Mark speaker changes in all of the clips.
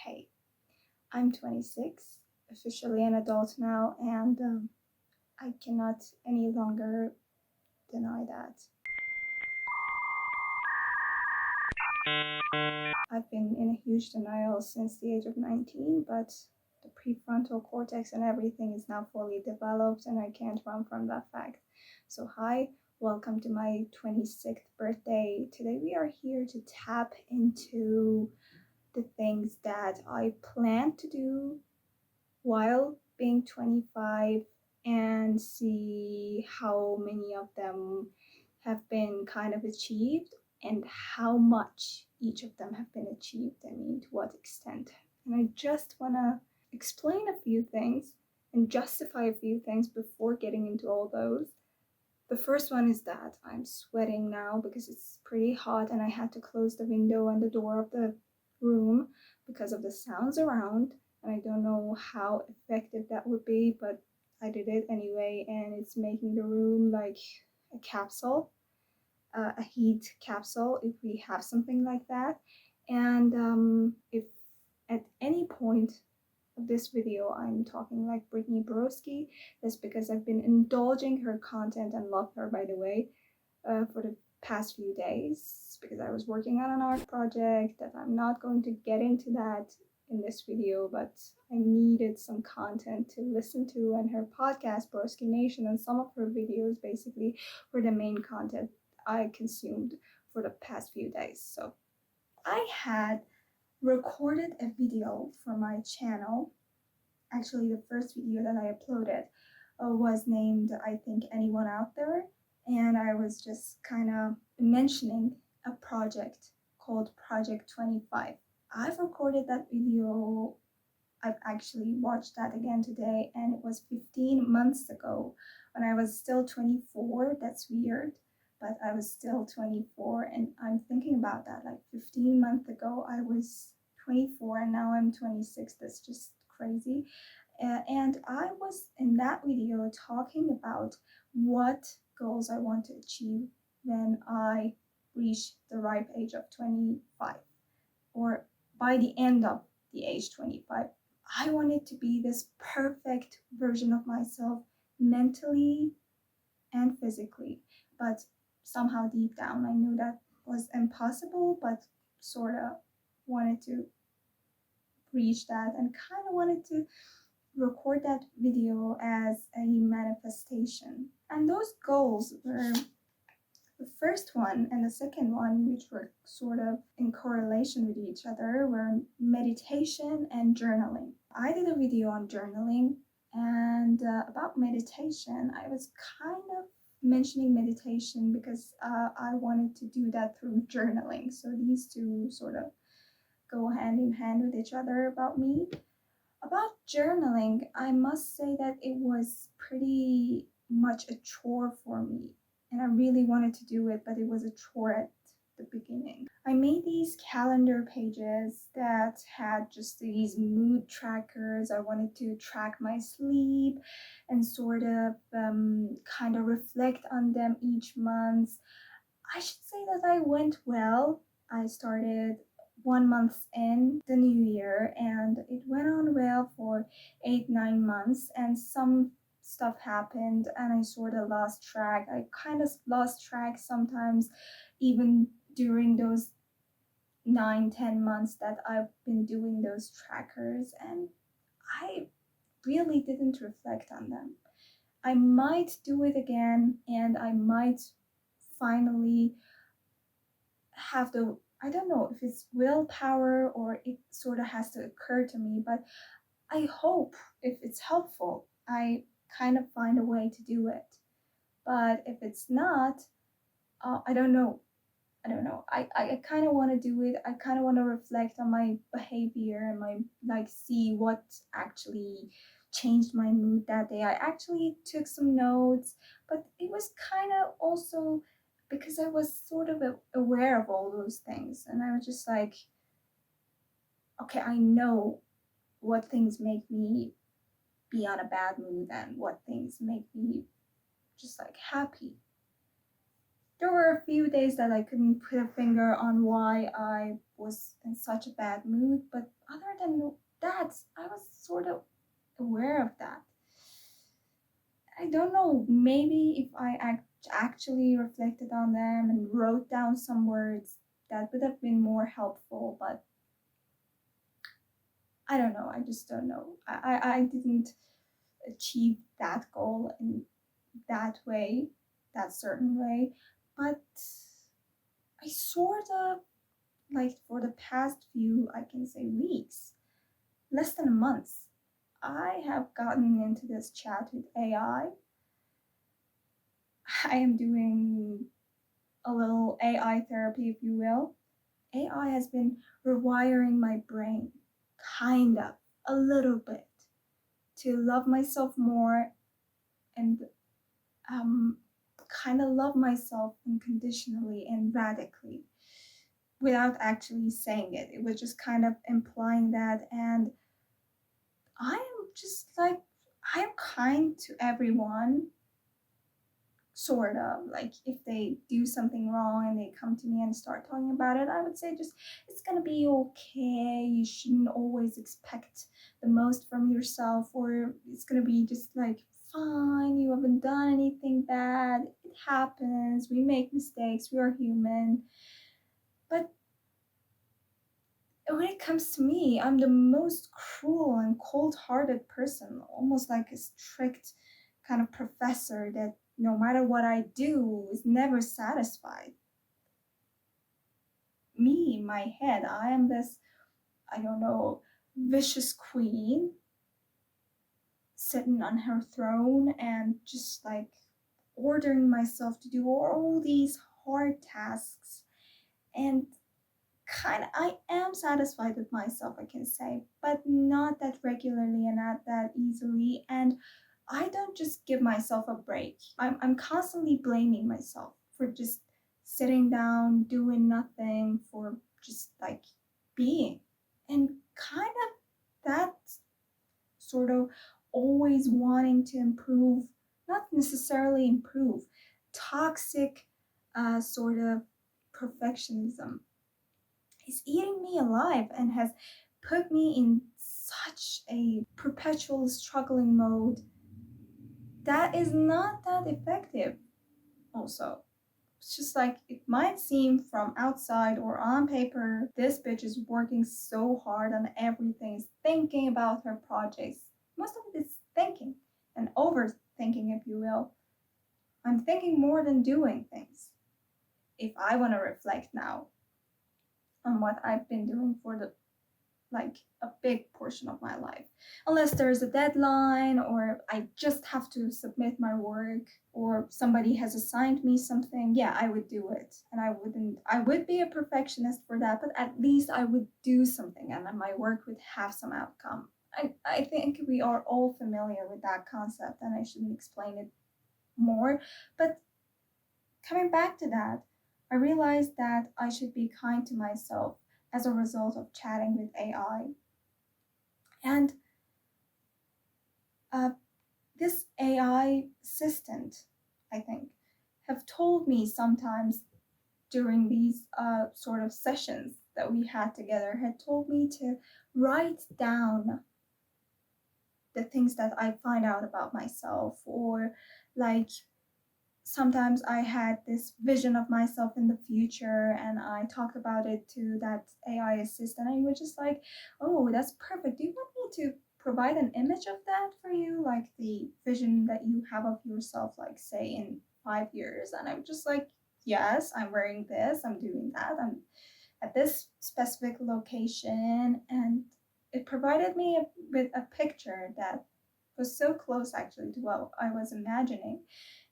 Speaker 1: Hey, I'm 26, officially an adult now, and I cannot any longer deny that. I've been in a huge denial since the age of 19, but the prefrontal cortex and everything is now fully developed, and I can't run from that fact. So, hi, welcome to my 26th birthday. Today, we are here to tap into the things that I plan to do while being 25 and see how many of them have been kind of achieved and how much each of them have been achieved. I mean, to what extent. And I just want to explain a few things and justify a few things before getting into all those. The first one is that I'm sweating now because it's pretty hot and I had to close the window and the door of the room because of the sounds around. And I don't know how effective that would be, but I did it anyway, and it's making the room like a capsule, a heat capsule if we have something like that. And if at any point of this video I'm talking like Brittany Borowski, that's because I've been indulging her content and love her, by the way, for the past few days because I was working on an art project that I'm not going to get into that in this video, but I needed some content to listen to, and her podcast Borowski Nation and some of her videos basically were the main content I consumed for the past few days. So I had recorded a video for my channel. Actually, the first video that I uploaded was named I Think Anyone Out There, and I was just kind of mentioning a project called Project 25. I've recorded that video. I've actually watched that again today, and it was 15 months ago when I was still 24. That's weird, but I was still 24, and I'm thinking about that. Like 15 months ago, I was 24, and now I'm 26. That's just crazy. And I was in that video talking about what goals I want to achieve when I reach the ripe age of 25, or by the end of the age 25. I wanted to be this perfect version of myself mentally and physically, but somehow deep down I knew that was impossible, but sort of wanted to reach that and kind of wanted to record that video as a manifestation. And those goals were the first one and the second one, which were sort of in correlation with each other, were meditation and journaling. I did a video on journaling, and about meditation, I was kind of mentioning meditation because I wanted to do that through journaling. So these two sort of go hand in hand with each other about me. About journaling, I must say that it was pretty much a chore for me, and I really wanted to do it, but it was a chore at the beginning. I made these calendar pages that had just these mood trackers. I wanted to track my sleep and sort of kind of reflect on them each month. I should say that I went well. I started 1 month in the new year, and it went on well for 8-9 months, and some stuff happened and I sort of lost track. I kind of lost track sometimes even during those 9-10 months that I've been doing those trackers, and I really didn't reflect on them. I might do it again, and I might finally have the, I don't know if it's willpower or it sort of has to occur to me, but I hope if it's helpful, I kind of find a way to do it. But if it's not, I don't know. I don't know. I kind of want to do it. I kind of want to reflect on my behavior and my, like, see what actually changed my mood that day. I actually took some notes, but it was kind of also because I was sort of aware of all those things. And I was just like, okay, I know what things make me be on a bad mood and what things make me just like happy. There were a few days that I couldn't put a finger on why I was in such a bad mood, but other than that, I was sort of aware of that. I don't know, maybe if I actually reflected on them and wrote down some words, that would have been more helpful, but I don't know. I just don't know. I didn't achieve that goal in that way, that certain way, but I sort of, like, for the past few, I can say, weeks, less than a month, I have gotten into this chat with AI. I am doing a little AI therapy, if you will. AI has been rewiring my brain, kind of, a little bit, to love myself more and um, kind of love myself unconditionally and radically without actually saying it. It was just kind of implying that. And I am just like, I'm kind to everyone, sort of. Like, if they do something wrong and they come to me and start talking about it, I would say just, it's gonna be okay. You shouldn't always expect the most from yourself, or it's gonna be just like, fine, you haven't done anything bad. It happens. We make mistakes. We are human. But when it comes to me, I'm the most cruel and cold hearted person, almost like a strict kind of professor that no matter what I do is never satisfied. Me, in my head, I am this, I don't know, vicious queen sitting on her throne and just like ordering myself to do all these hard tasks. And kind of, I am satisfied with myself, I can say, but not that regularly and not that easily. And I don't just give myself a break. I'm constantly blaming myself for just sitting down, doing nothing, for just like being. And kind of that sort of always wanting to improve, not necessarily improve, toxic sort of perfectionism is eating me alive and has put me in such a perpetual struggling mode that is not that effective. Also, it's just like, it might seem from outside or on paper, this bitch is working so hard on everything, is thinking about her projects. Most of it is thinking and overthinking, if you will. I'm thinking more than doing things. If I want to reflect now on what I've been doing for the, like, a big portion of my life. Unless there's a deadline, or I just have to submit my work, or somebody has assigned me something, yeah, I would do it. And I would be a perfectionist for that, but at least I would do something and then my work would have some outcome. I think we are all familiar with that concept and I shouldn't explain it more. But coming back to that, I realized that I should be kind to myself as a result of chatting with AI. And uh, this AI assistant, I think, have told me sometimes during these sort of sessions that we had together, had told me to write down the things that I find out about myself, or like, sometimes I had this vision of myself in the future and I talked about it to that AI assistant, and it was just like, oh, that's perfect. Do you want me to provide an image of that for you? Like the vision that you have of yourself, like, say, in 5 years. And I'm just like, yes, I'm wearing this, I'm doing that, I'm at this specific location. And it provided me with a picture that was so close actually to what I was imagining.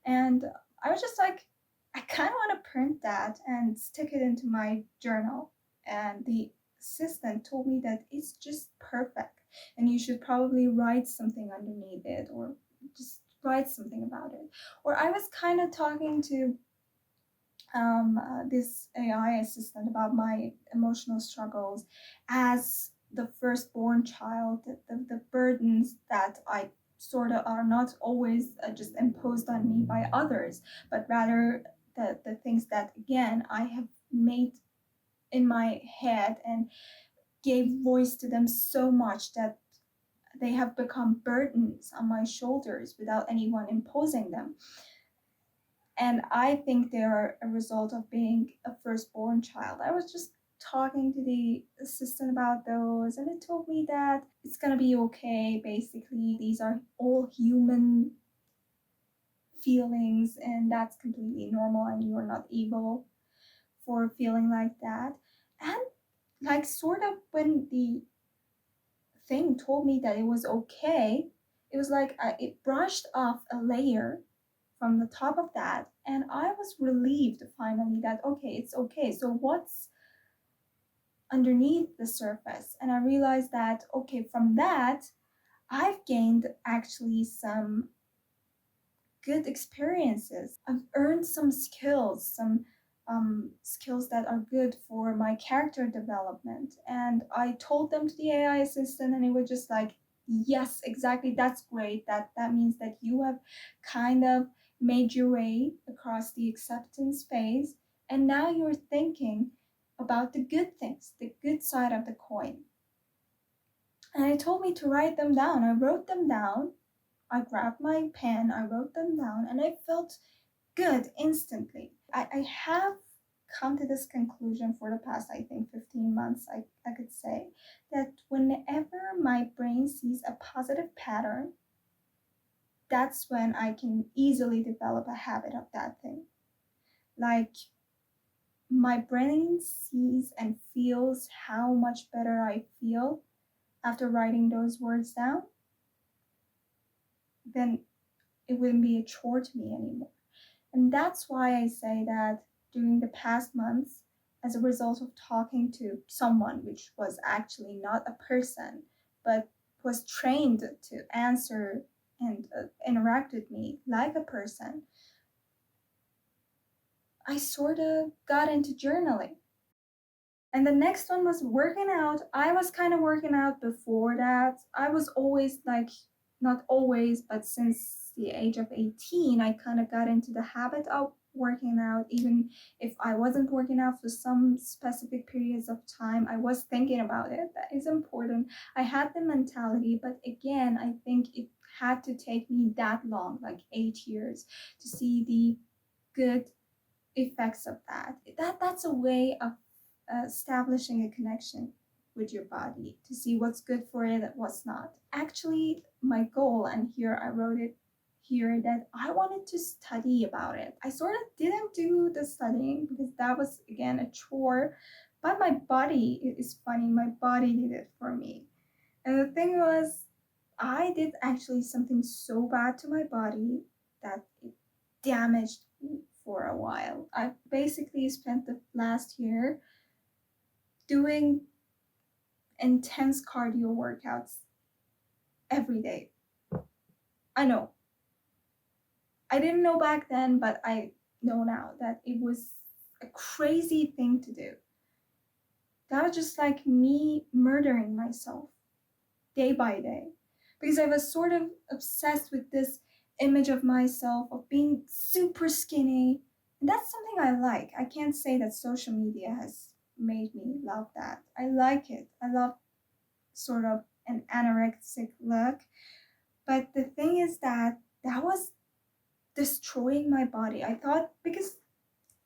Speaker 1: And I was just like, I kind of want to print that and stick it into my journal. And the assistant told me that it's just perfect and you should probably write something underneath it, or just write something about it. Or I was kind of talking to this AI assistant about my emotional struggles as the firstborn child, the burdens that sort of are not always just imposed on me by others, but rather the things that again I have made in my head and gave voice to them so much that they have become burdens on my shoulders without anyone imposing them. And I think they are a result of being a firstborn child. I was just talking to the assistant about those, and it told me that it's gonna be okay. Basically, these are all human feelings, and that's completely normal, and you're not evil for feeling like that. And like, sort of, when the thing told me that it was okay, it was like it brushed off a layer from the top of that, and I was relieved finally that okay, it's okay. So what's underneath the surface? And I realized that okay, from that I've gained actually some good experiences. I've earned some skills, some skills that are good for my character development. And I told them to the AI assistant, and it was just like, yes, exactly. That's great. That means that you have kind of made your way across the acceptance phase, and now you're thinking about the good things, the good side of the coin. And it told me to write them down. I wrote them down. I grabbed my pen, I wrote them down, and I felt good instantly. I have come to this conclusion for the past, I think, 15 months, I could say, that whenever my brain sees a positive pattern, that's when I can easily develop a habit of that thing. Like, my brain sees and feels how much better I feel after writing those words down, then it wouldn't be a chore to me anymore. And that's why I say that during the past months, as a result of talking to someone, which was actually not a person, but was trained to answer and interact with me like a person, I sort of got into journaling. And the next one was working out. I was kind of working out before that. I was always like, not always, but since the age of 18, I kind of got into the habit of working out. Even if I wasn't working out for some specific periods of time, I was thinking about it. That is important. I had the mentality, but again, I think it had to take me that long, like 8 years, to see the good effects of that. That's a way of establishing a connection with your body to see what's good for it and what's not. Actually, my goal, and here I wrote it here, that I wanted to study about it. I sort of didn't do the studying because that was again a chore, but my body, it is funny, my body did it for me. And the thing was, I did actually something so bad to my body that it damaged me for a while. I basically spent the last year doing intense cardio workouts every day. I know. I didn't know back then, but I know now that it was a crazy thing to do. That was just like me murdering myself day by day. Because I was sort of obsessed with this image of myself of being super skinny. And that's something I like. I can't say that social media has made me love that. I like it. I love sort of an anorexic look. But the thing is that that was destroying my body. I thought, because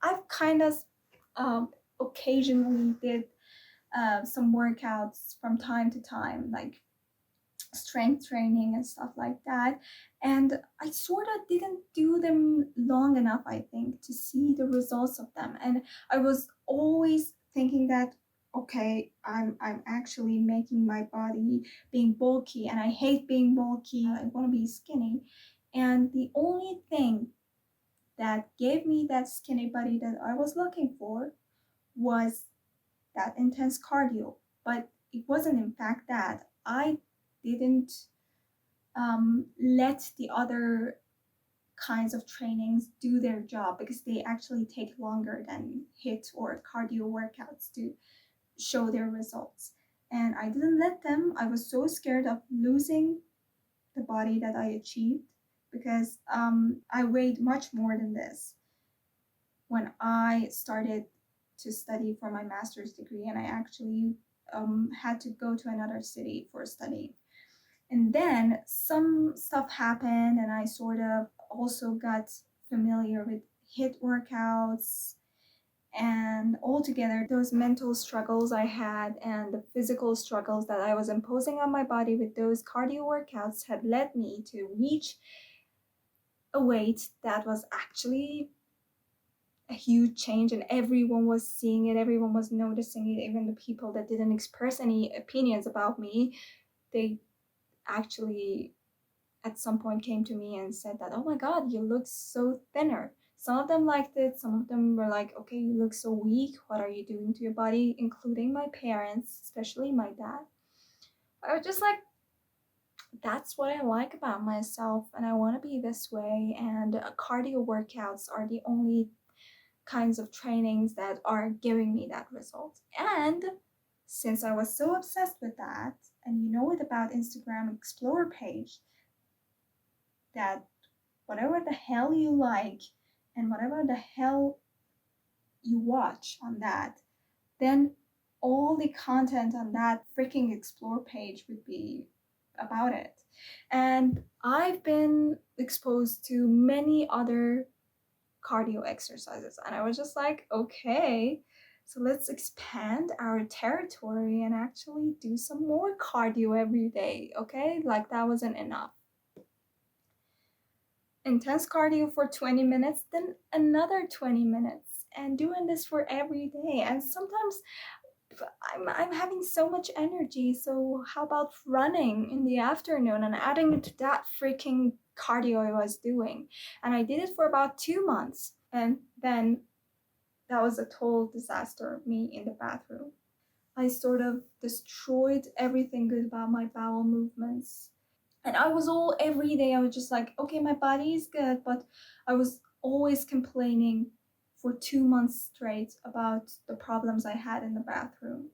Speaker 1: I've kind of occasionally did some workouts from time to time, like strength training and stuff like that. And I sort of didn't do them long enough, I think, to see the results of them. And I was always thinking that okay, I'm actually making my body being bulky, and I hate being bulky. I want to be skinny. And the only thing that gave me that skinny body that I was looking for was that intense cardio. But it wasn't in fact that. I didn't let the other kinds of trainings do their job because they actually take longer than HIIT or cardio workouts to show their results. And I didn't let them. I was so scared of losing the body that I achieved because I weighed much more than this. when I started to study for my master's degree, and I actually had to go to another city for study. And then some stuff happened, and I sort of also got familiar with HIIT workouts. And altogether, those mental struggles I had and the physical struggles that I was imposing on my body with those cardio workouts had led me to reach a weight that was actually a huge change, and everyone was seeing it, everyone was noticing it. Even the people that didn't express any opinions about me, they actually at some point came to me and said that, oh my god, you look so thinner. Some of them liked it, some of them were like, okay, you look so weak, what are you doing to your body, including my parents, especially my dad. I was just like, that's what I like about myself, and I want to be this way. And cardio workouts are the only kinds of trainings that are giving me that result. And since I was so obsessed with that, and you know it about Instagram Explore page, that whatever the hell you like and whatever the hell you watch on that, then all the content on that freaking Explore page would be about it. And I've been exposed to many other cardio exercises, and I was just like, okay, so let's expand our territory and actually do some more cardio every day. Okay, like that wasn't enough. Intense cardio for 20 minutes, then another 20 minutes, and doing this for every day. And sometimes I'm having so much energy, so how about running in the afternoon and adding it to that freaking cardio I was doing? And I did it for about 2 months, and then that was a total disaster. Me in the bathroom, I sort of destroyed everything good about my bowel movements. And I was all every day, I was just like, okay, my body is good, but I was always complaining for 2 months straight about the problems I had in the bathroom.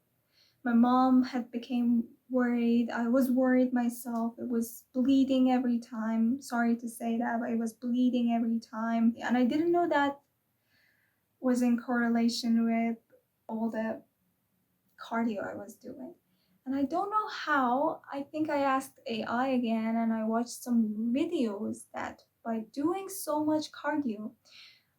Speaker 1: My mom had became worried. I was worried myself. It was bleeding every time. Sorry to say that, but it was bleeding every time. And I didn't know that was in correlation with all the cardio I was doing. And I don't know how. I think I asked AI again, and I watched some videos that by doing so much cardio,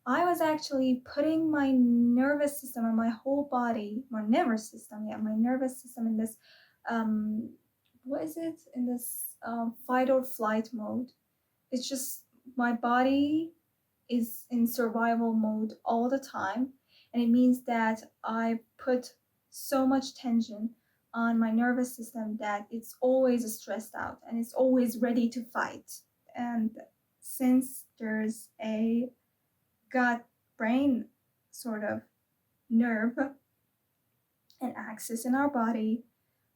Speaker 1: I was actually putting my nervous system and my whole body, my nervous system, yeah, my nervous system in this, what is it? In this fight or flight mode. It's just my body is in survival mode all the time. And it means that I put so much tension on my nervous system that it's always stressed out and it's always ready to fight. And since there's a gut brain sort of nerve and axis in our body,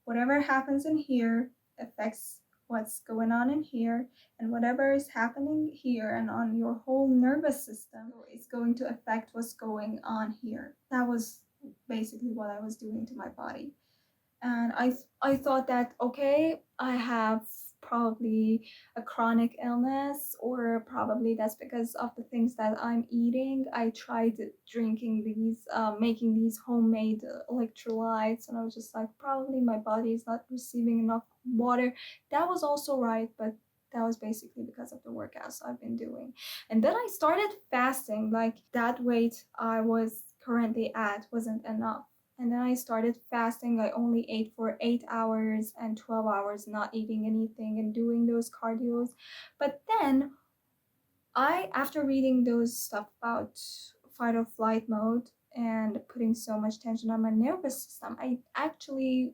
Speaker 1: whatever happens in here affects what's going on in here, and whatever is happening here and on your whole nervous system is going to affect what's going on here. That was basically what I was doing to my body. And I thought that, okay, I have probably a chronic illness, or probably that's because of the things that I'm eating. I tried drinking these making these homemade electrolytes, and I was just like, probably my body is not receiving enough water. That was also right, but that was basically because of the workouts I've been doing. And then I started fasting. Like, that weight I was currently at wasn't enough, and then I started fasting. I only ate for 8 hours and 12 hours, not eating anything and doing those cardios. But then after reading those stuff about fight or flight mode and putting so much tension on my nervous system, I actually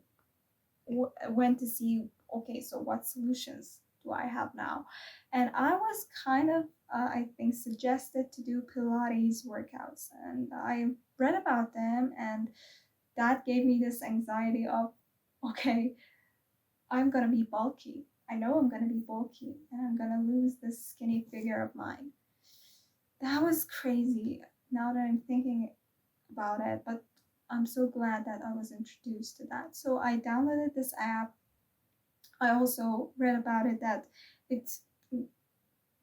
Speaker 1: went to see, okay, so what solutions do I have now? And I was kind of, I think, suggested to do Pilates workouts. And I read about them, and that gave me this anxiety of, okay, I'm gonna be bulky. I know I'm gonna be bulky and I'm gonna lose this skinny figure of mine. That was crazy now that I'm thinking about it, but I'm so glad that I was introduced to that. So I downloaded this app. I also read about it that it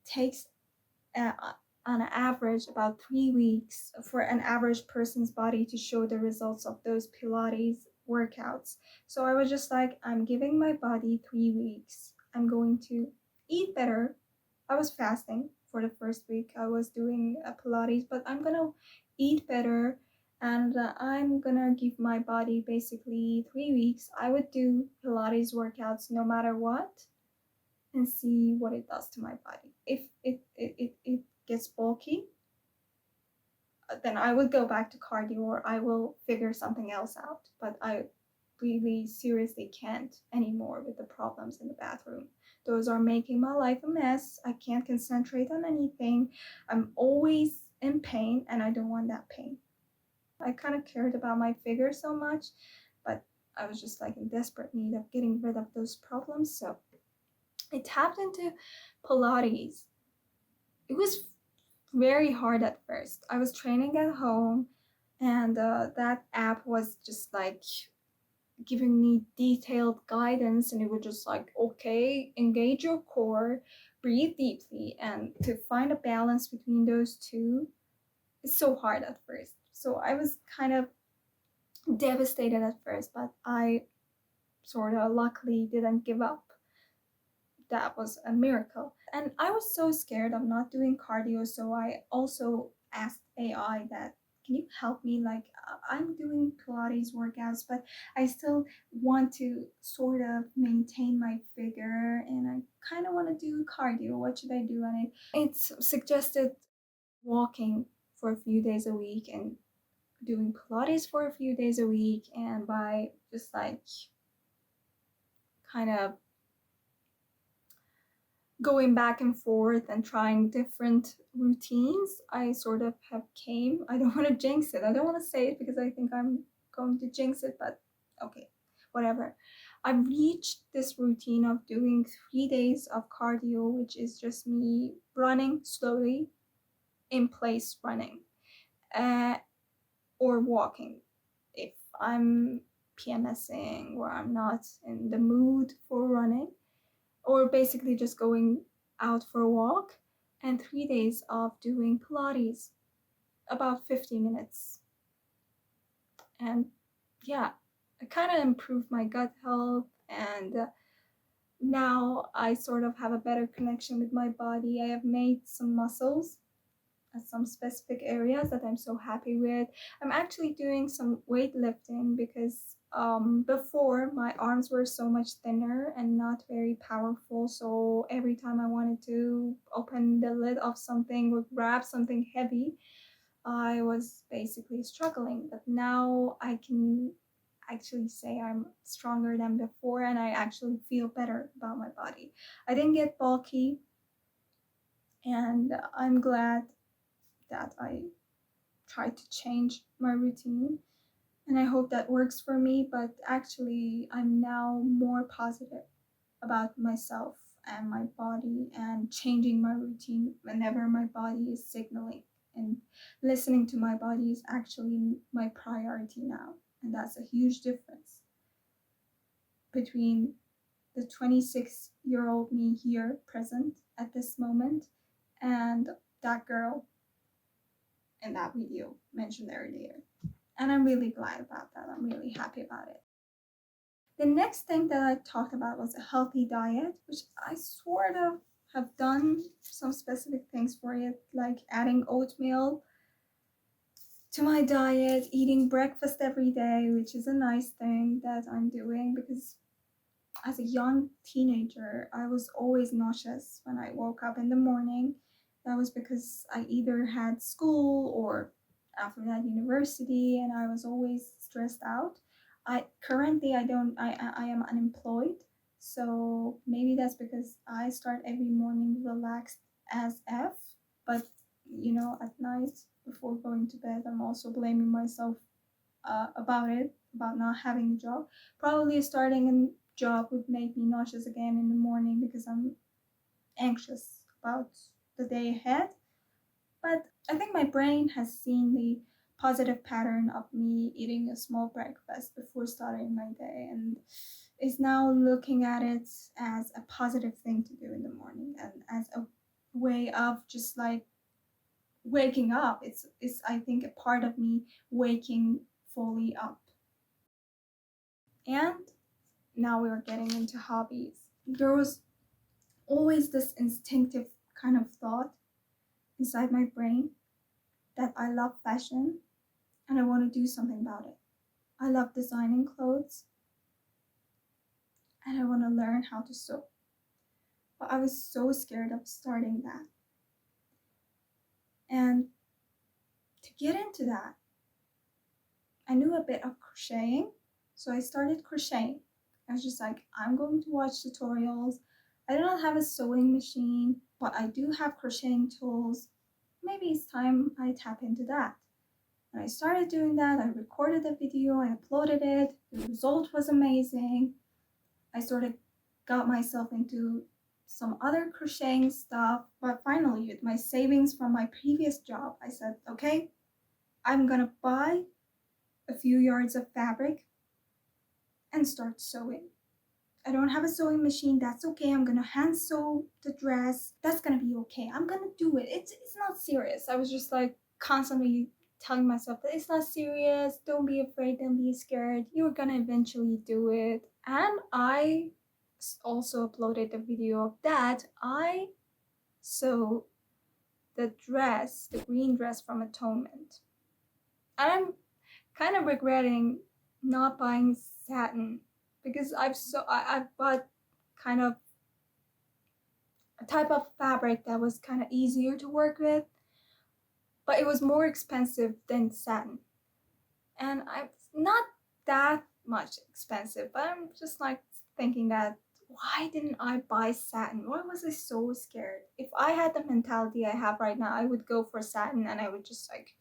Speaker 1: takes, uh, on average about 3 weeks for an average person's body to show the results of those Pilates workouts. So I was just like, I'm giving my body 3 weeks. I'm going to eat better. I was fasting for the first week. I was doing Pilates, but I'm gonna eat better, and I'm gonna give my body basically 3 weeks. I would do Pilates workouts no matter what and see what it does to my body. If it gets bulky, then I would go back to cardio or I will figure something else out. But I really seriously can't anymore with the problems in the bathroom. Those are making my life a mess. I can't concentrate on anything. I'm always in pain and I don't want that pain. I kind of cared about my figure so much, but I was just like in desperate need of getting rid of those problems. So I tapped into Pilates. It was very hard at first. I was training at home, and that app was just like giving me detailed guidance, and it was just like, okay, engage your core, breathe deeply, and to find a balance between those two is so hard at first. So I was kind of devastated at first, but I sort of luckily didn't give up. That was a miracle. And I was so scared of not doing cardio, so I also asked AI that, can you help me? Like, I'm doing Pilates workouts, but I still want to sort of maintain my figure and I kind of want to do cardio. What should I do? And it's suggested walking for a few days a week and doing Pilates for a few days a week. And by just like kind of going back and forth and trying different routines, I sort of have came. I don't want to jinx it. I don't want to say it because I think I'm going to jinx it, but okay, whatever. I've reached this routine of doing 3 days of cardio, which is just me running slowly, in place running, uh, or walking. If I'm PMSing or I'm not in the mood for running, or basically just going out for a walk, and 3 days of doing Pilates, about 50 minutes. And yeah, I kind of improved my gut health, and now I sort of have a better connection with my body. I have made some muscles at some specific areas that I'm so happy with. I'm actually doing some weightlifting because before my arms were so much thinner and not very powerful. So every time I wanted to open the lid of something or grab something heavy, I was basically struggling. But now I can actually say I'm stronger than before and I actually feel better about my body. I didn't get bulky, and I'm glad that I try to change my routine, and I hope that works for me. But actually, I'm now more positive about myself and my body and changing my routine whenever my body is signaling, and listening to my body is actually my priority now. And that's a huge difference between the 26-year-old me here present at this moment and that girl in that video mentioned earlier. And I'm really glad about that. I'm really happy about it. The next thing that I talked about was a healthy diet, which I sort of have done some specific things for it, like adding oatmeal to my diet, eating breakfast every day, which is a nice thing that I'm doing because as a young teenager, I was always nauseous when I woke up in the morning. That was because I either had school or after that university, and I was always stressed out. I am unemployed, so maybe that's because I start every morning relaxed as F. But at night before going to bed, I'm also blaming myself about it, about not having a job. Probably starting a job would make me nauseous again in the morning because I'm anxious about the day ahead. But I think my brain has seen the positive pattern of me eating a small breakfast before starting my day and is now looking at it as a positive thing to do in the morning and as a way of just like waking up. It's I think a part of me waking fully up. And now we're getting into hobbies. There was always this instinctive kind of thought inside my brain that I love fashion and I want to do something about it. I love designing clothes and I want to learn how to sew. But I was so scared of starting that. And to get into that, I knew a bit of crocheting, so I started crocheting. I was just like, I'm going to watch tutorials. I do not have a sewing machine, but I do have crocheting tools. Maybe it's time I tap into that. And I started doing that. I recorded a video, I uploaded it. The result was amazing. I sort of got myself into some other crocheting stuff, but finally, with my savings from my previous job, I said, okay, I'm gonna buy a few yards of fabric and start sewing. I don't have a sewing machine, that's okay. I'm gonna hand sew the dress. That's gonna be okay. I'm gonna do it. It's not serious. I was just like constantly telling myself that it's not serious. Don't be afraid, don't be scared. You're gonna eventually do it. And I also uploaded a video of that. I sewed the dress, the green dress from Atonement. And I'm kind of regretting not buying satin because I've bought kind of a type of fabric that was kind of easier to work with, but it was more expensive than satin. And I'm not that much expensive, but I'm just like thinking that why didn't I buy satin? Why was I so scared? If I had the mentality I have right now, I would go for satin and I would just like,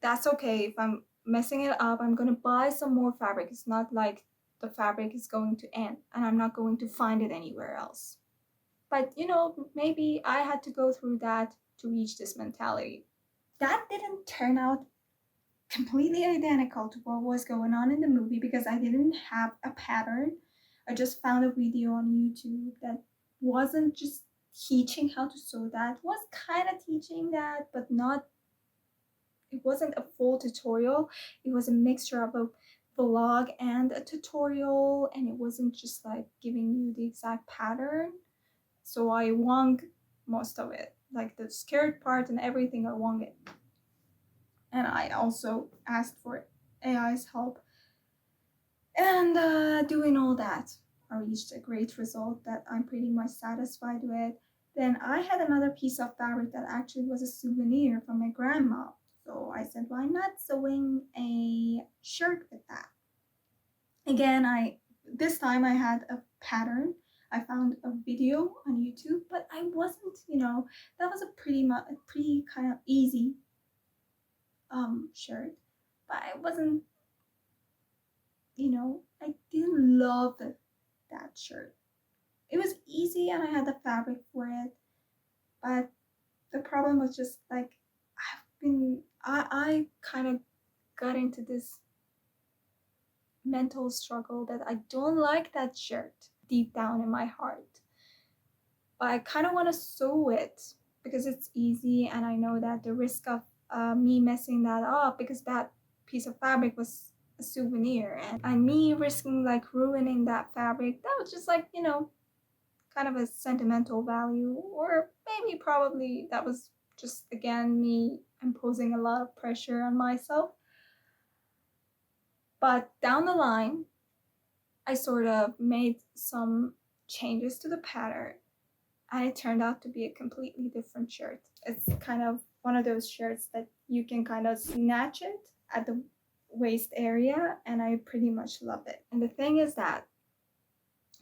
Speaker 1: that's okay. If I'm messing it up, I'm gonna buy some more fabric. It's not like the fabric is going to end and I'm not going to find it anywhere else. But you know, maybe I had to go through that to reach this mentality. That didn't turn out completely identical to what was going on in the movie because I didn't have a pattern. I just found a video on YouTube that wasn't just teaching how to sew that, was kind of teaching that, but not, it wasn't a full tutorial. It was a mixture of a vlog and a tutorial, and it wasn't just like giving you the exact pattern. So I won most of it, like the scared part and everything, I won it. And I also asked for AI's help. And doing all that, I reached a great result that I'm pretty much satisfied with. Then I had another piece of fabric that actually was a souvenir from my grandma. So I said, why not sewing a shirt with that? Again, this time I had a pattern. I found a video on YouTube, but I wasn't, that was a pretty kind of easy shirt, but I wasn't, I didn't love that shirt. It was easy and I had the fabric for it, but the problem was just like I kind of got into this mental struggle that I don't like that shirt deep down in my heart. But I kind of want to sew it because it's easy and I know that the risk of me messing that up, because that piece of fabric was a souvenir, and me risking like ruining that fabric, that was just like, kind of a sentimental value, or maybe probably that was just again me imposing a lot of pressure on myself. But down the line, I sort of made some changes to the pattern and it turned out to be a completely different shirt. It's kind of one of those shirts that you can kind of snatch it at the waist area, and I pretty much love it. And the thing is that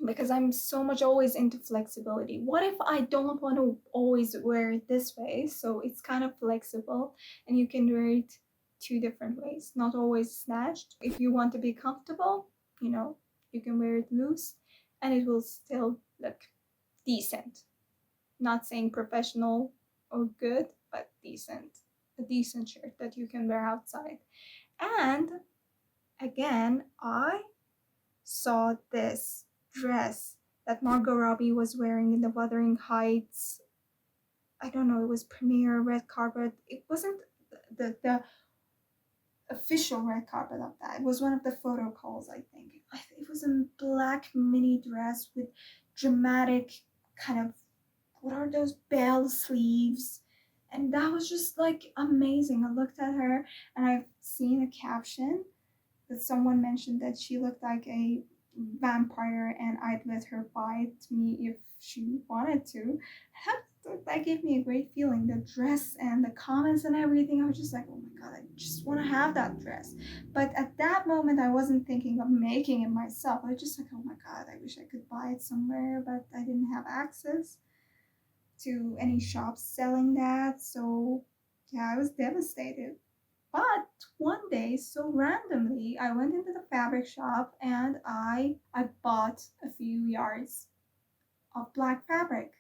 Speaker 1: because I'm so much always into flexibility, what if I don't want to always wear it this way? So it's kind of flexible and you can wear it two different ways, not always snatched. If you want to be comfortable, you can wear it loose and it will still look decent. Not saying professional or good, but decent. A decent shirt that you can wear outside. And again, I saw this dress that Margot Robbie was wearing in the Wuthering Heights I don't know, it was premiere red carpet. It wasn't the official red carpet of that. It was one of the photo calls, I think. It was a black mini dress with dramatic kind of, what are those, bell sleeves. And that was just like amazing. I looked at her and I've seen a caption that someone mentioned that she looked like a vampire and I'd let her bite me if she wanted to. That gave me a great feeling. The dress and the comments and everything, I was just like, oh my god, I just want to have that dress. But at that moment, I wasn't thinking of making it myself. I was just like, oh my god, I wish I could buy it somewhere, but I didn't have access to any shops selling that. So yeah, I was devastated. But one day, so randomly, I went into the fabric shop and I bought a few yards of black fabric.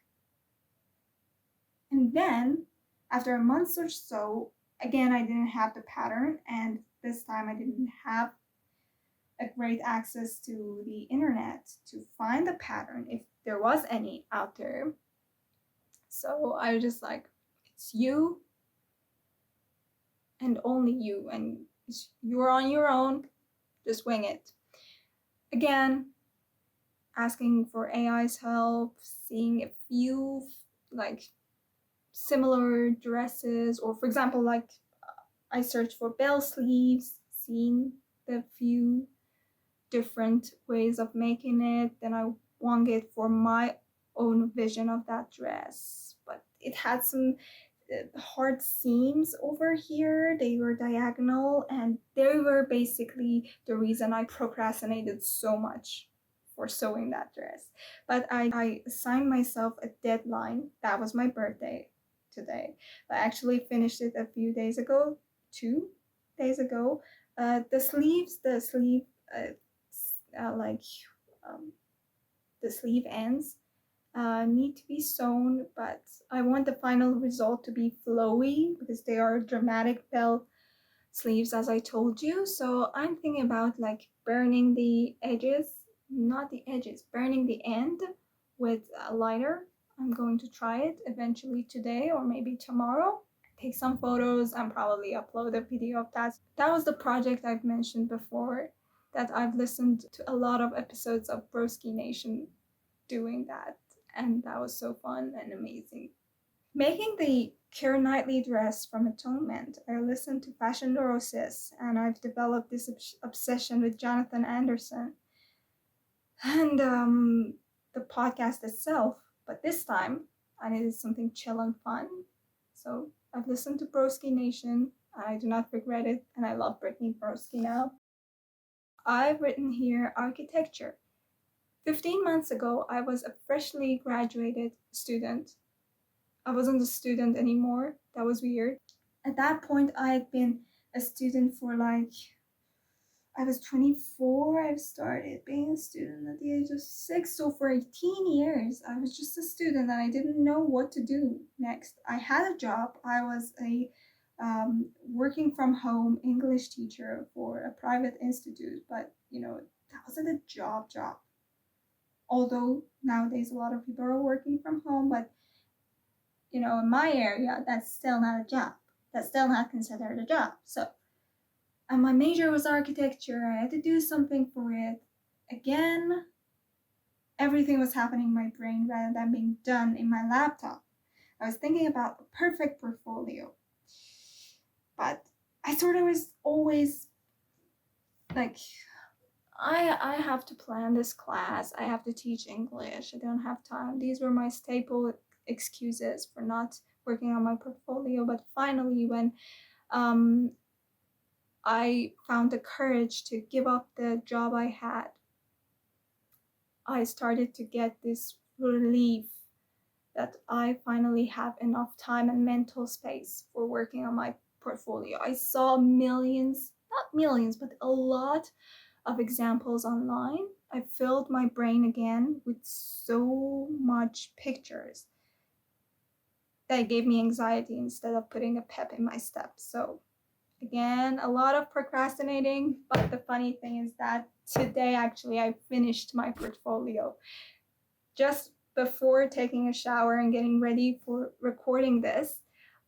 Speaker 1: And then, after a month or so, again, I didn't have the pattern, and this time I didn't have a great access to the internet to find the pattern if there was any out there. So I was just like, it's you and only you, and you're on your own, just wing it. Again, asking for AI's help, seeing a few like similar dresses, or for example, like I searched for bell sleeves, seeing the few different ways of making it. Then I won it for my own vision of that dress, but it had some hard seams over here. They were diagonal, and they were basically the reason I procrastinated so much for sewing that dress. But I assigned myself a deadline. That was my birthday today. I actually finished it a few days ago, 2 days ago. The sleeve, like the sleeve ends need to be sewn, but I want the final result to be flowy because they are dramatic bell sleeves, as I told you. So I'm thinking about like burning the edges, not the edges, burning the end with a lighter. I'm going to try it eventually today or maybe tomorrow. Take some photos and probably upload a video of that. That was the project I've mentioned before, that I've listened to a lot of episodes of Broski Nation doing that, and that was so fun and amazing. Making the Keira Knightley dress from Atonement, I listened to Fashion Neurosis, and I've developed this obsession with Jonathan Anderson and the podcast itself. But this time, I needed something chill and fun. So I've listened to Broski Nation. I do not regret it, and I love Brittany Broski now. I've written here architecture. 15 months ago, I was a freshly graduated student. I wasn't a student anymore. That was weird. At that point, I had been a student for like, I was 24. I started being a student at the age of 6. So for 18 years, I was just a student and I didn't know what to do next. I had a job. I was a working from home English teacher for a private institute, but that wasn't a job. Although nowadays a lot of people are working from home, but in my area, that's still not a job. That's still not considered a job. So, and my major was architecture. I had to do something for it. Again, everything was happening in my brain rather than being done in my laptop. I was thinking about a perfect portfolio, but I sort of was always like, I have to plan this class. I have to teach English. I don't have time. These were my staple excuses for not working on my portfolio. But finally, when I found the courage to give up the job I had, I started to get this relief that I finally have enough time and mental space for working on my portfolio. I saw millions, not millions, but a lot of examples online. I filled my brain again with so much pictures that gave me anxiety instead of putting a pep in my step. So again, a lot of procrastinating, but the funny thing is that today actually I finished my portfolio. Just before taking a shower and getting ready for recording this,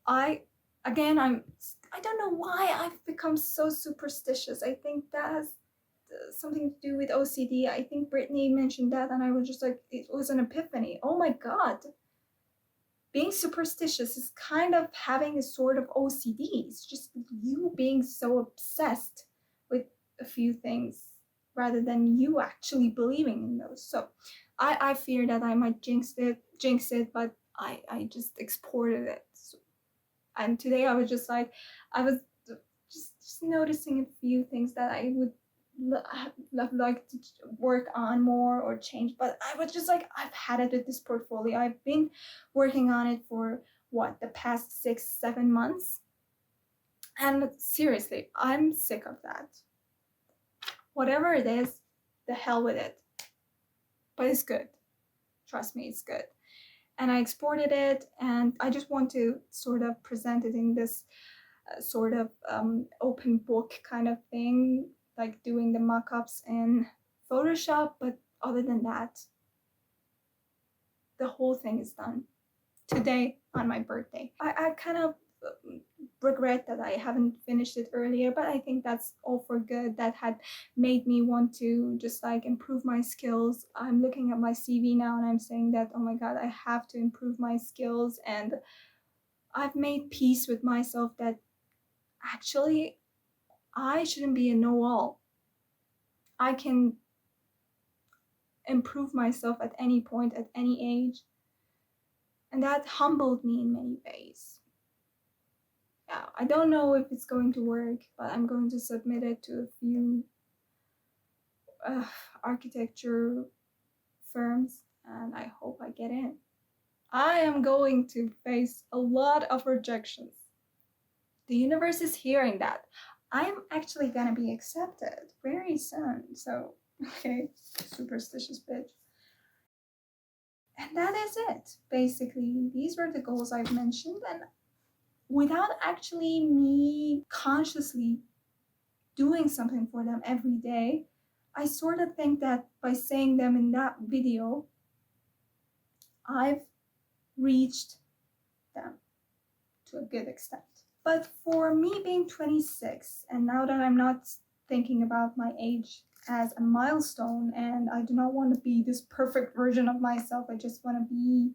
Speaker 1: I don't know why I've become so superstitious. I think that has something to do with OCD. I think Brittany mentioned that, and I was just like, it was an epiphany. Oh my god. Being superstitious is kind of having a sort of OCD. It's just you being so obsessed with a few things rather than you actually believing in those. So I fear that I might jinx it, but I just exported it. So, and today I was just like, I was just noticing a few things that I would like to work on more or change, but I was just like, I've had it with this portfolio. I've been working on it for what, the past 6-7 months, and seriously, I'm sick of that. Whatever it is, the hell with it. But it's good, trust me, it's good. And I exported it, and I just want to sort of present it in this sort of open book kind of thing, like doing the mock-ups in Photoshop. But other than that, the whole thing is done today on my birthday. I kind of regret that I haven't finished it earlier, but I think that's all for good. That had made me want to just like improve my skills. I'm looking at my CV now and I'm saying that, oh my god, I have to improve my skills. And I've made peace with myself that actually I shouldn't be a know-all. I can improve myself at any point, at any age. And that humbled me in many ways. Yeah, I don't know if it's going to work, but I'm going to submit it to a few architecture firms, and I hope I get in. I am going to face a lot of rejections. The universe is hearing that. I'm actually gonna be accepted very soon. So, okay, superstitious bitch. And that is it. Basically, these were the goals I've mentioned, and without actually me consciously doing something for them every day, I sort of think that by saying them in that video, I've reached them to a good extent. But for me being 26, and now that I'm not thinking about my age as a milestone, and I do not want to be this perfect version of myself, I just want to be.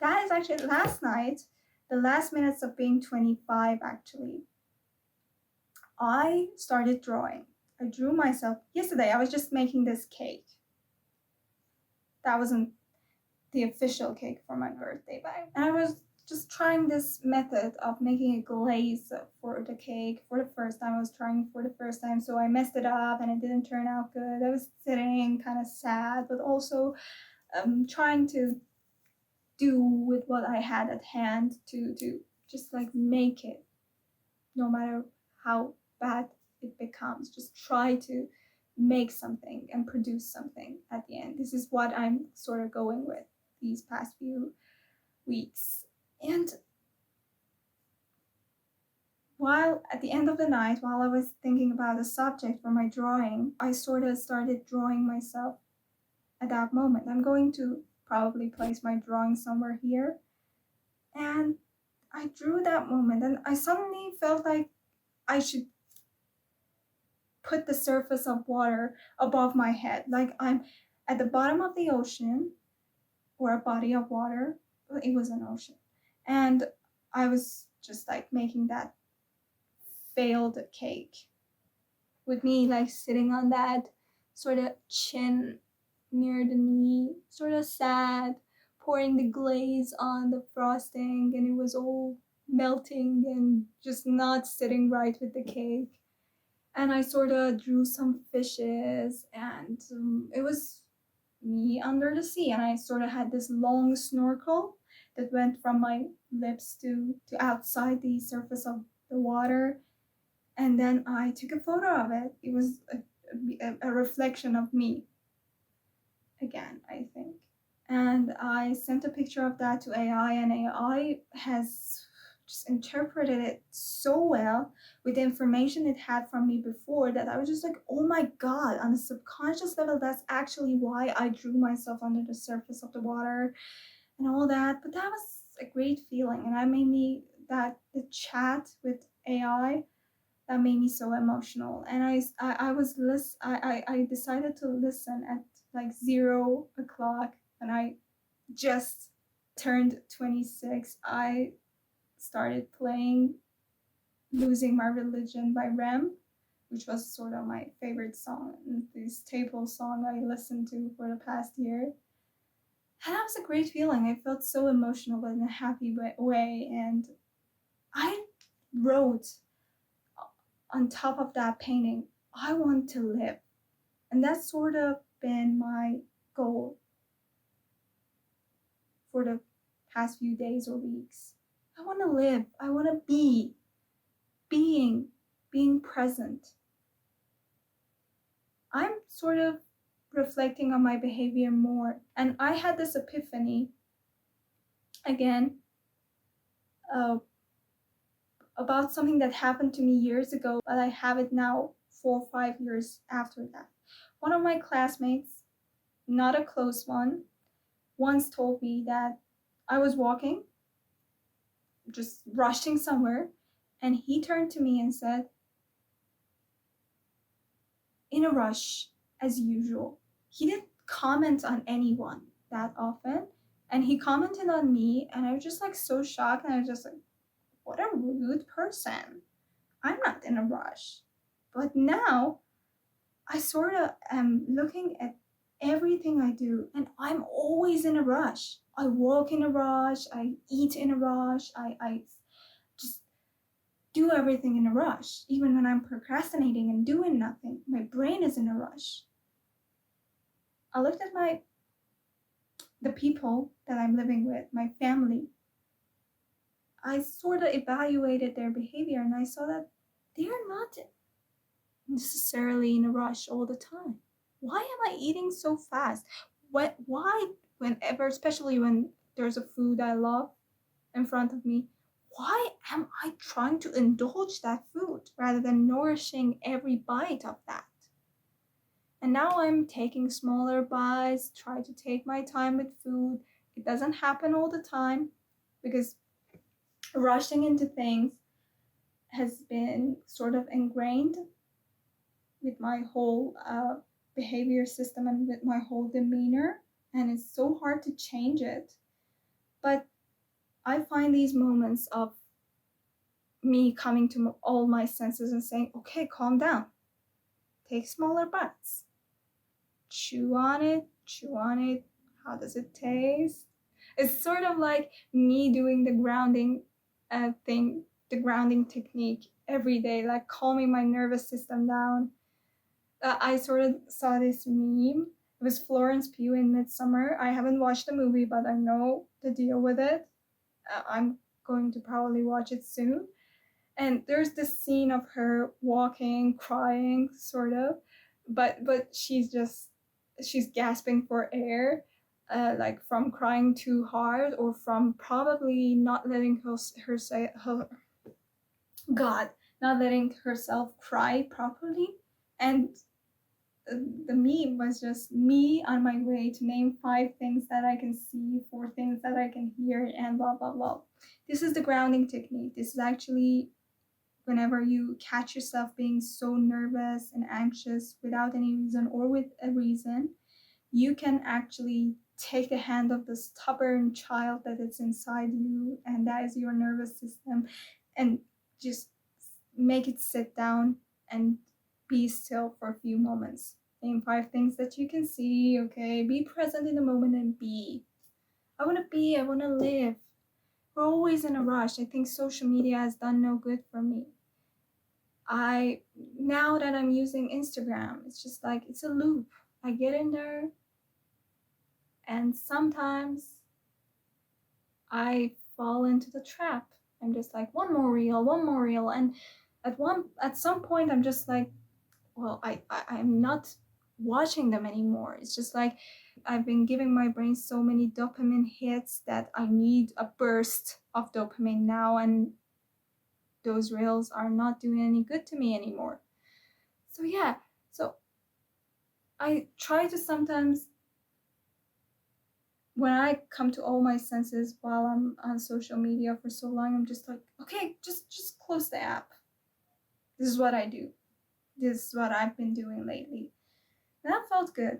Speaker 1: That is actually last night, the last minutes of being 25 actually. I started drawing. I drew myself. Yesterday I was just making this cake. That wasn't the official cake for my birthday, and I was just trying this method of making a glaze for the cake for the first time. I was trying for the first time, so I messed it up and it didn't turn out good. I was sitting kind of sad, but also trying to do with what I had at hand to just like make it, no matter how bad it becomes. Just try to make something and produce something at the end. This is what I'm sort of going with these past few weeks. And while at the end of the night, while I was thinking about a subject for my drawing, I sort of started drawing myself at that moment. I'm going to probably place my drawing somewhere here. And I drew that moment, and I suddenly felt like I should put the surface of water above my head. Like I'm at the bottom of the ocean or a body of water. It was an ocean. And I was just like making that failed cake with me like sitting on that sort of chin near the knee, sort of sad, pouring the glaze on the frosting, and it was all melting and just not sitting right with the cake. And I sort of drew some fishes, and it was me under the sea, and I sort of had this long snorkel that went from my lips to outside the surface of the water. And then I took a photo of it. It was a reflection of me again, I think. And I sent a picture of that to AI, and AI has just interpreted it so well with the information it had from me before that I was just like, oh my God, on a subconscious level, that's actually why I drew myself under the surface of the water and all that. But that was a great feeling. And that the chat with AI, that made me so emotional. And I decided to listen at like 0 o'clock, and I just turned 26. I started playing Losing My Religion by Rem, which was sort of my favorite song, this staple song I listened to for the past year. And that was a great feeling. I felt so emotional, but in a happy way. And I wrote on top of that painting, I want to live. And that's sort of been my goal for the past few days or weeks. I want to live. I want to be. Being present. I'm sort of reflecting on my behavior more. And I had this epiphany again about something that happened to me years ago, but I have it now 4 or 5 years after that. One of my classmates, not a close one, once told me that I was walking, just rushing somewhere, and he turned to me and said, in a rush, as usual. He didn't comment on anyone that often, and he commented on me, and I was just like so shocked, and I was just like, what a rude person. I'm not in a rush. But now I sort of am looking at everything I do, and I'm always in a rush. I walk in a rush, I eat in a rush, I just do everything in a rush. Even when I'm procrastinating and doing nothing, my brain is in a rush. I looked at the people that I'm living with, my family. I sort of evaluated their behavior, and I saw that they are not necessarily in a rush all the time. Why am I eating so fast? Why whenever, especially when there's a food I love in front of me, why am I trying to indulge that food rather than nourishing every bite of that? And now I'm taking smaller bites, try to take my time with food. It doesn't happen all the time because rushing into things has been sort of ingrained with my whole behavior system and with my whole demeanor, and it's so hard to change it. But I find these moments of me coming to all my senses and saying, okay, calm down, take smaller bites, chew on it. How does it taste? It's sort of like me doing the grounding the grounding technique every day, like calming my nervous system down. I sort of saw this meme. It was Florence Pugh in Midsummer. I haven't watched the movie, but I know the deal with it. I'm going to probably watch it soon. And there's this scene of her walking, crying, sort of, but she's gasping for air, like from crying too hard or from probably not letting her say her God, not letting herself cry properly. And the meme was just me on my way to name 5 things that I can see, 4 things that I can hear, and blah blah blah. This is the grounding technique. This is actually whenever you catch yourself being so nervous and anxious without any reason or with a reason, you can actually take the hand of the stubborn child that is inside you, and that is your nervous system, and just make it sit down and be still for a few moments. Name 5 things that you can see, okay? Be present in the moment and be. I want to live. We're always in a rush. I think social media has done no good for me. Now that I'm using Instagram, it's just like it's a loop. I get in there and sometimes I fall into the trap. I'm just like one more reel, and at some point I'm just like, well, I'm not watching them anymore. It's just like I've been giving my brain so many dopamine hits that I need a burst of dopamine now, and those reels are not doing any good to me anymore. So yeah, so I try to sometimes, when I come to all my senses while I'm on social media for so long, I'm just like, okay, just close the app. This is what I do. This is what I've been doing lately. And that felt good.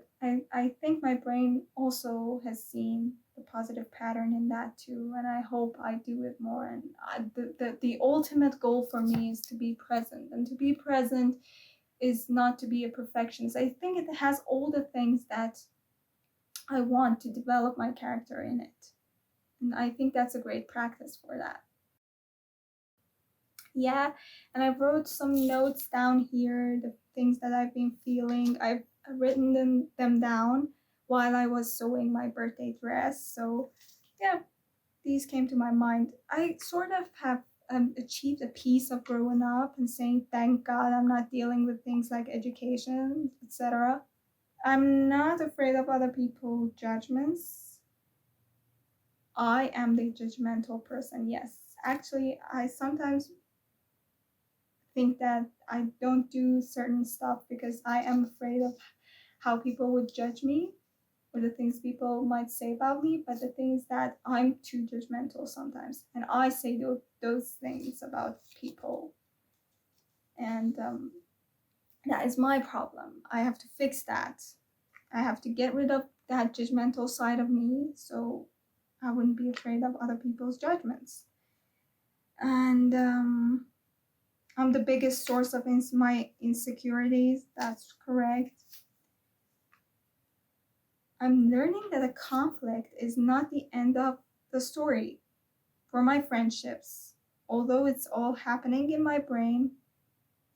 Speaker 1: I think my brain also has seen the positive pattern in that too, and I hope I do it more. And the ultimate goal for me is to be present, and to be present is not to be a perfectionist. I think it has all the things that I want to develop my character in it. And I think that's a great practice for that. Yeah, and I wrote some notes down here, the things that I've been feeling. I've written them down while I was sewing my birthday dress. So, yeah, these came to my mind. I sort of have achieved a piece of growing up and saying, thank God I'm not dealing with things like education, etc. I'm not afraid of other people's judgments. I am the judgmental person, yes. Actually, I sometimes think that I don't do certain stuff because I am afraid of how people would judge me or the things people might say about me. But the thing is that I'm too judgmental sometimes, and I say those things about people, and that is my problem. I have to fix that. I have to get rid of that judgmental side of me so I wouldn't be afraid of other people's judgments. And I'm the biggest source of my insecurities. That's correct. I'm learning that a conflict is not the end of the story for my friendships. Although it's all happening in my brain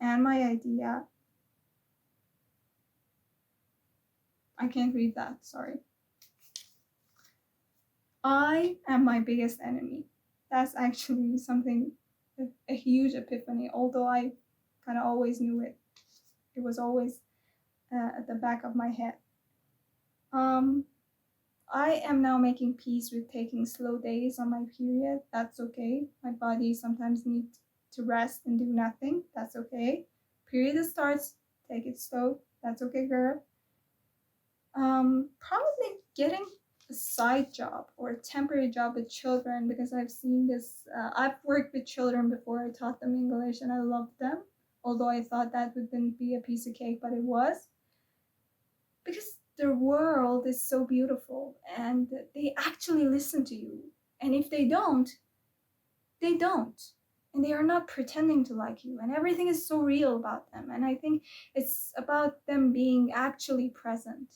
Speaker 1: and my idea. I can't read that, sorry. I am my biggest enemy. That's actually something, a huge epiphany, although I kind of always knew it. It was always at the back of my head. I am now making peace with taking slow days on my period. That's okay. My body sometimes needs to rest and do nothing. That's okay. Period starts, take it slow. That's okay, girl. Probably getting a side job or a temporary job with children, because I've seen this. I've worked with children before. I taught them English and I loved them. Although I thought that wouldn't be a piece of cake, but it was. Because their world is so beautiful and they actually listen to you. And if they don't, they don't. And they are not pretending to like you. And everything is so real about them. And I think it's about them being actually present.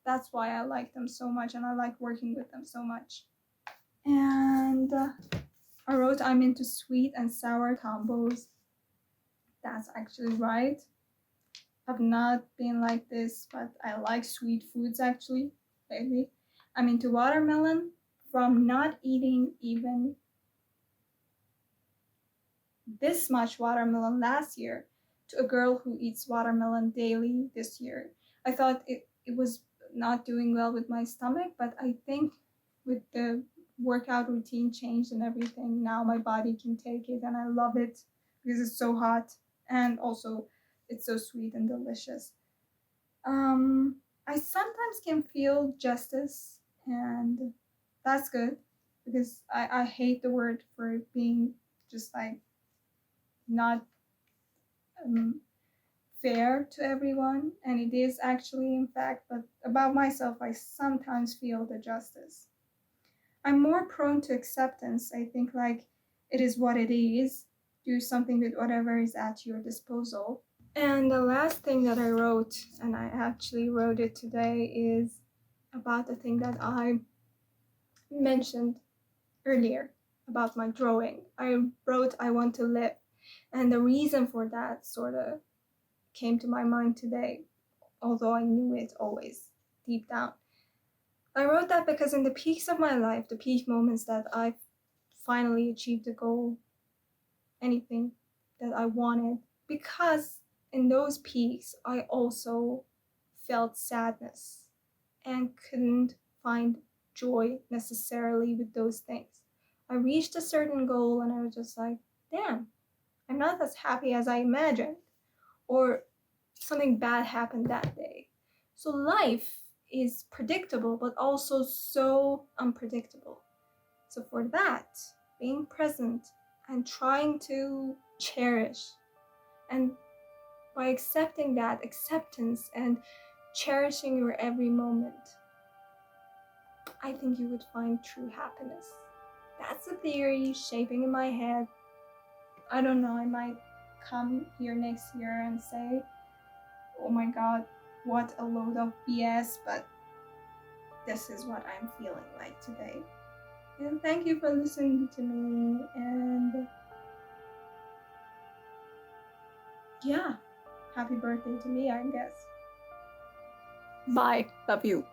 Speaker 1: That's why I like them so much and I like working with them so much. And I wrote, I'm into sweet and sour combos. That's actually right. I've not been like this, but I like sweet foods actually lately. I'm into watermelon from not eating even this much watermelon last year to a girl who eats watermelon daily this year. I thought it was not doing well with my stomach, but I think with the workout routine change and everything, now my body can take it and I love it because it's so hot and also it's so sweet and delicious. I sometimes can feel justice, and that's good because I hate the word for being just like not um, fair to everyone, and it is actually, in fact, but about myself, I sometimes feel the justice. I'm more prone to acceptance. I think like it is what it is, do something with whatever is at your disposal. And the last thing that I wrote, and I actually wrote it today, is about the thing that I mentioned earlier about my drawing. I wrote, I want to live. And the reason for that sort of came to my mind today, although I knew it always deep down. I wrote that because in the peaks of my life, the peak moments that I've finally achieved a goal, anything that I wanted, because in those peaks, I also felt sadness and couldn't find joy necessarily with those things. I reached a certain goal and I was just like, damn, I'm not as happy as I imagined. Or something bad happened that day. So life is predictable, but also so unpredictable. So for that, being present and trying to cherish, and by accepting that acceptance and cherishing your every moment, I think you would find true happiness. That's a theory shaping in my head. I don't know, I might come here next year and say, oh my god, what a load of BS, but this is what I'm feeling like today. And thank you for listening to me, and yeah, happy birthday to me, I guess. Bye. Love you.